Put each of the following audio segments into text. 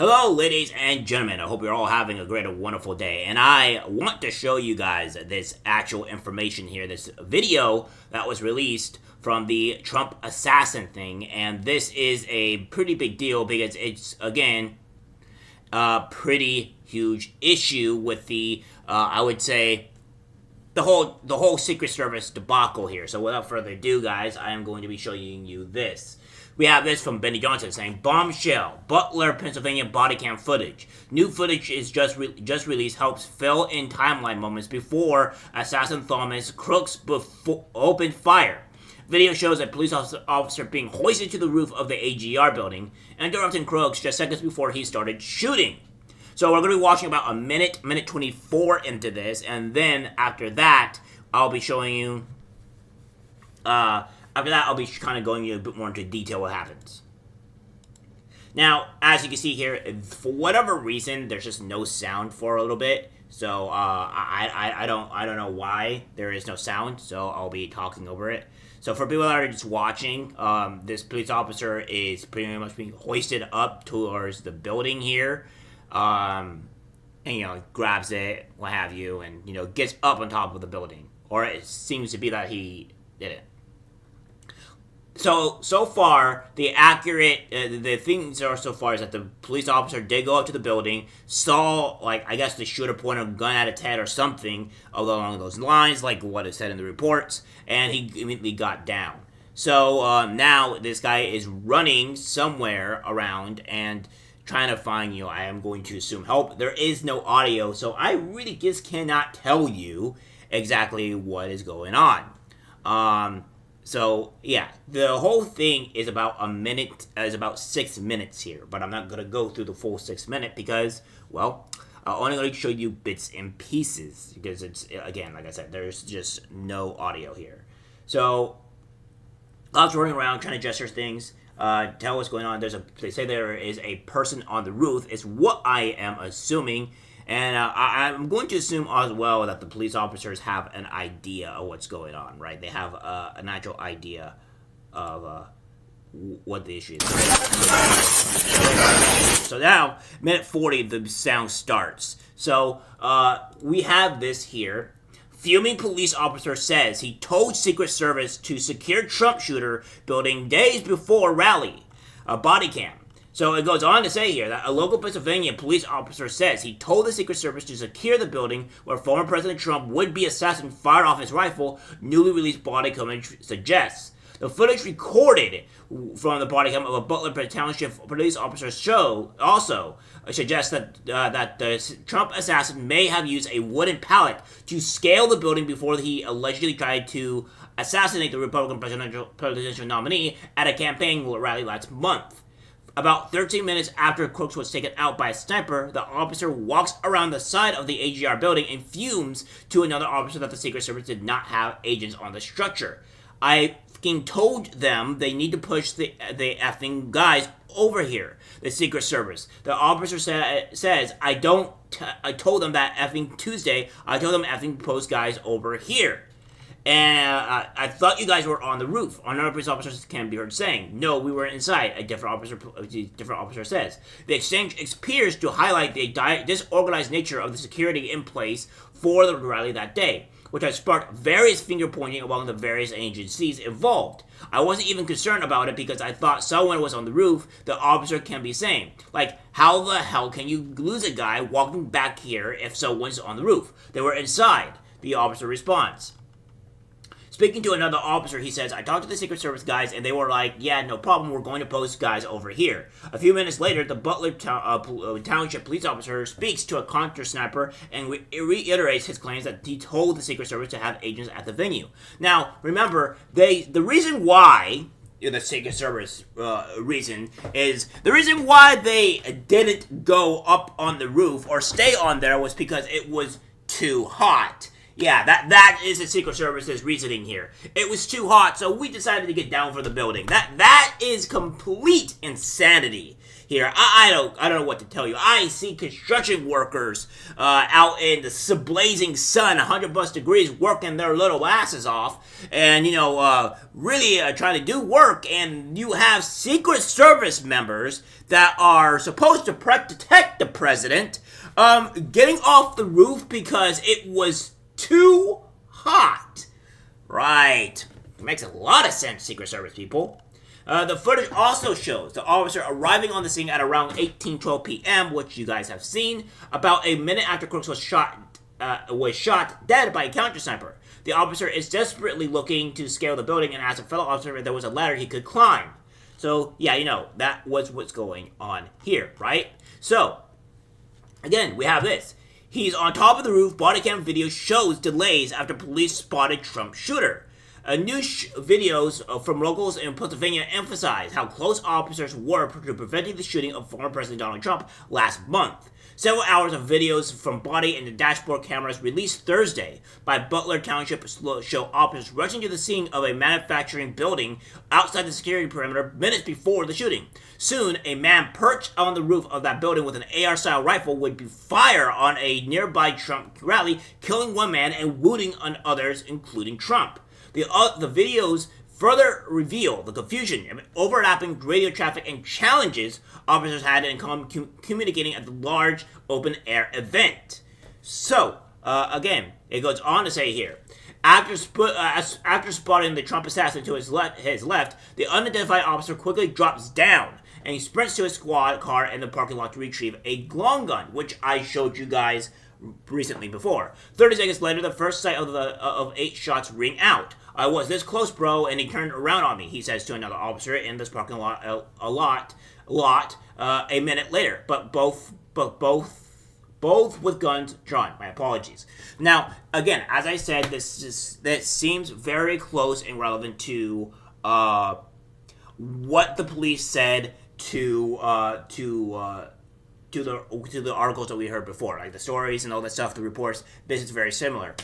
Hello, ladies and gentlemen. I hope you're all having a great and wonderful day. And I want to show you guys this actual information here, this video that was released from the Trump assassin thing. And this is a pretty big deal because it's, again, a pretty huge issue with the, I would say, the whole Secret Service debacle here. So without further ado, guys, I am going to be showing you this. We have this from Benny Johnson saying, bombshell, Butler, Pennsylvania bodycam footage. New footage is just released, helps fill in timeline moments before assassin Thomas Crooks opened fire. Video shows a police officer being hoisted to the roof of the AGR building and interrupting Crooks just seconds before he started shooting. So we're going to be watching about a minute 24 into this, and then after that, I'll be showing you, after that, I'll be kind of going a bit more into detail what happens. Now, as you can see here, for whatever reason, there's just no sound for a little bit. So I don't know why there is no sound. So I'll be talking over it. So for people that are just watching, this police officer is pretty much being hoisted up towards the building here, and grabs it, what have you, and gets up on top of the building, or it seems to be that he did it. So far, the things are so far is that the police officer did go up to the building, saw, I guess the shooter pointed a gun at its head or something along those lines, like what is said in the reports, and he immediately got down. So now this guy is running somewhere around and trying to find, I am going to assume help. There is no audio, so I really just cannot tell you exactly what is going on. So, yeah, the whole thing is about about 6 minutes here, but I'm not going to go through the full 6 minutes because, well, I'm only going to show you bits and pieces because it's, again, like I said, there's just no audio here. So, Bob's running around trying to gesture things, tell what's going on. They say there is a person on the roof, is what I am assuming. And I'm going to assume as well that the police officers have an idea of what's going on, right? They have an actual idea of what the issue is. So now, minute 40, the sound starts. So we have this here. Fuming police officer says he told Secret Service to secure Trump shooter building days before rally. A body cam. So it goes on to say here that a local Pennsylvania police officer says he told the Secret Service to secure the building where former President Trump would-be assassin fired off his rifle, newly released body cam suggests. The footage recorded from the body cam of a Butler Township police officer show also suggests that the Trump assassin may have used a wooden pallet to scale the building before he allegedly tried to assassinate the Republican presidential nominee at a campaign rally last month. About 13 minutes after Crooks was taken out by a sniper, the officer walks around the side of the AGR building and fumes to another officer that the Secret Service did not have agents on the structure. I fucking told them they need to push the effing guys over here, the Secret Service. The officer says, I told them that effing Tuesday, I told them effing post guys over here. And I thought you guys were on the roof. Another police officer can be heard saying, no, we were inside, a different officer says. The exchange appears to highlight the disorganized nature of the security in place for the rally that day, which has sparked various finger-pointing among the various agencies involved. I wasn't even concerned about it because I thought someone was on the roof, the officer can be saying. Like, how the hell can you lose a guy walking back here if someone's on the roof? They were inside, the officer responds. Speaking to another officer, he says, I talked to the Secret Service guys, and they were like, yeah, no problem, we're going to post guys over here. A few minutes later, the Butler Township police officer speaks to a counter-sniper and reiterates his claims that he told the Secret Service to have agents at the venue. Now, remember, the reason why the Secret Service reason why they didn't go up on the roof or stay on there was because it was too hot. Yeah, that is the Secret Service's reasoning here. It was too hot, so we decided to get down for the building. That is complete insanity here. I don't know what to tell you. I see construction workers out in the blazing sun, 100+ degrees, working their little asses off, and really trying to do work. And you have Secret Service members that are supposed to protect the president, getting off the roof because it was too hot. Right. It makes a lot of sense, Secret Service people. The footage also shows the officer arriving on the scene at around 18:12 p.m., which you guys have seen, about a minute after Crooks was shot dead by a counter sniper. The officer is desperately looking to scale the building and asks a fellow officer if there was a ladder he could climb. So, yeah, that was what's going on here, right? So, again, we have this. He's on top of the roof. Body cam video shows delays after police spotted Trump shooter. New videos from locals in Pennsylvania emphasize how close officers were to preventing the shooting of former President Donald Trump last month. Several hours of videos from body and the dashboard cameras released Thursday by Butler Township show officers rushing to the scene of a manufacturing building outside the security perimeter minutes before the shooting. Soon, a man perched on the roof of that building with an AR-style rifle would fire on a nearby Trump rally, killing one man and wounding others, including Trump. The videos further reveal the confusion and overlapping radio traffic and challenges officers had in communicating at the large open-air event. So, again, it goes on to say here, after spotting the Trump assassin to his left, the unidentified officer quickly drops down, and he sprints to his squad car in the parking lot to retrieve a long gun, which I showed you guys recently before. 30 seconds later, the first sight of 8 shots ring out. I was this close, bro, and he turned around on me, he says to another officer in this parking lot a minute later. But both with guns drawn. My apologies. Now, again, as I said, that seems very close and relevant to what the police said to the articles that we heard before, like the stories and all that stuff, the reports. This is very similar.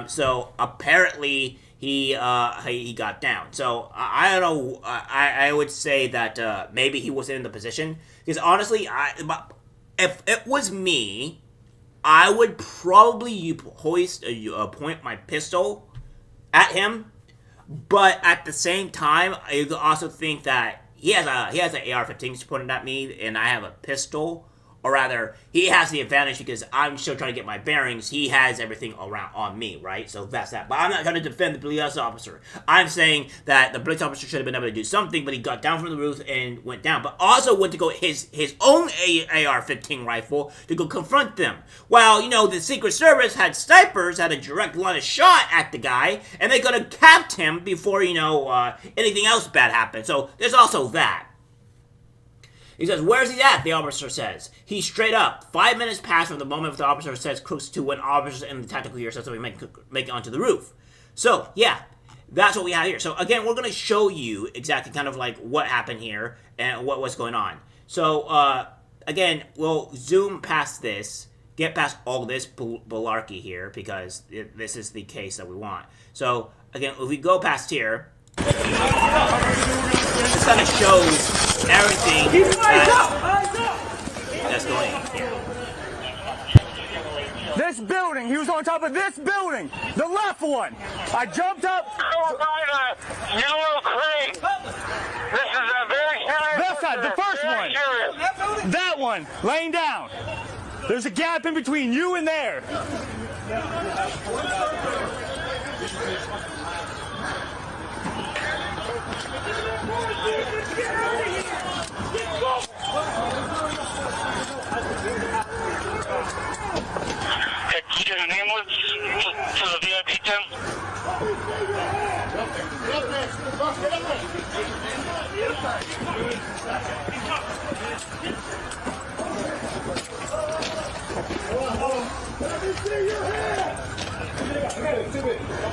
So apparently he got down. So I don't know. I would say that maybe he wasn't in the position, because honestly, if it was me, I would probably point my pistol at him. But at the same time, I also think that he has an AR-15 pointed at me, and I have a pistol. Or rather, he has the advantage because I'm still trying to get my bearings. He has everything around on me, right? So that's that. But I'm not going to defend the police officer. I'm saying that the police officer should have been able to do something, but he got down from the roof and went down. But also went to go his own AR-15 rifle to go confront them. While, the Secret Service had snipers, had a direct line of shot at the guy, and they could have capped him before, anything else bad happened. So there's also that. He says, "Where's he at?" the officer says. He's straight up. 5 minutes pass from the moment the officer says Crooks to when officers in the tactical gear says we make it onto the roof. So, yeah, that's what we have here. So, again, we're going to show you exactly kind of like what happened here and what's going on. So, again, we'll zoom past this, get past all this malarkey here, because this is the case that we want. So, again, if we go past here, this kind of shows everything that's going on here. This building, he was on top of this building, the left one. I jumped up. Oh, by the yellow crane. This is a very serious. That side, the first one. That one, laying down. There's a gap in between you and there. Get an ambulance to the VIP tent. Let me see your hand.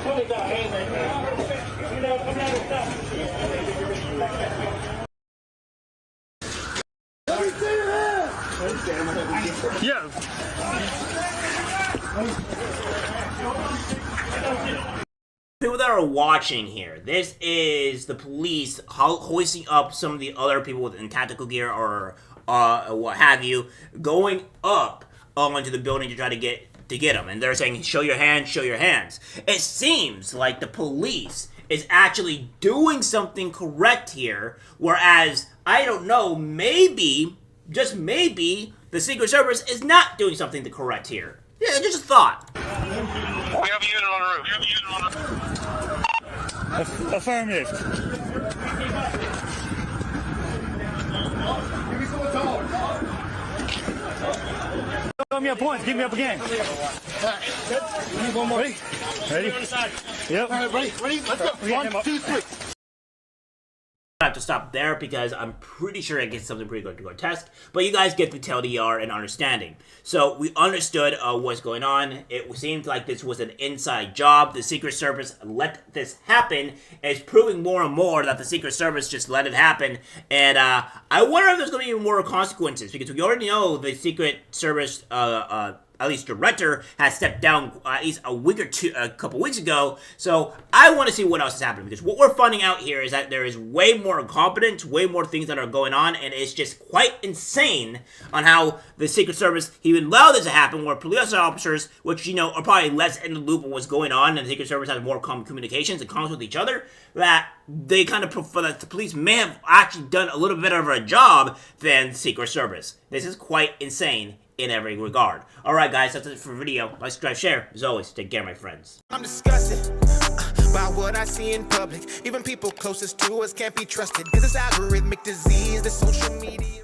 Put it down. Let me see your hand. Yeah. People that are watching here, this is the police hoisting up some of the other people in tactical gear or what have you, going up onto the building to try to get them. And they're saying, show your hands, show your hands. It seems like the police is actually doing something correct here, whereas, I don't know, maybe, just maybe, the Secret Service is not doing something correct here. Yeah, just a thought. We have a unit on the roof. Affirmative. Show me your points. Give me up again. One more. Ready? Yep. All right, ready? Let's go. 1, 2, 3. I have to stop there because I'm pretty sure it gets something pretty grotesque, but you guys get the TLDR and understanding. So we understood what's going on. It seemed like this was an inside job. The Secret Service let this happen. It's proving more and more that the Secret Service just let it happen. And I wonder if there's going to be more consequences, because we already know the Secret Service at least director has stepped down at least a couple weeks ago. So I want to see what else is happening, because what we're finding out here is that there is way more incompetence, way more things that are going on, and it's just quite insane on how the Secret Service even allowed this to happen, where police officers, which, you know, are probably less in the loop of what's going on, and the Secret Service has more communications and comms with each other, that they kind of prefer that the police may have actually done a little bit better of a job than Secret Service. This is quite insane in every regard. Alright guys, that's it for the video. Like, subscribe, share. As always, take care, my friends. I'm disgusted by what I see in public. Even people closest to us can't be trusted. Cause it's algorithmic disease, the social media.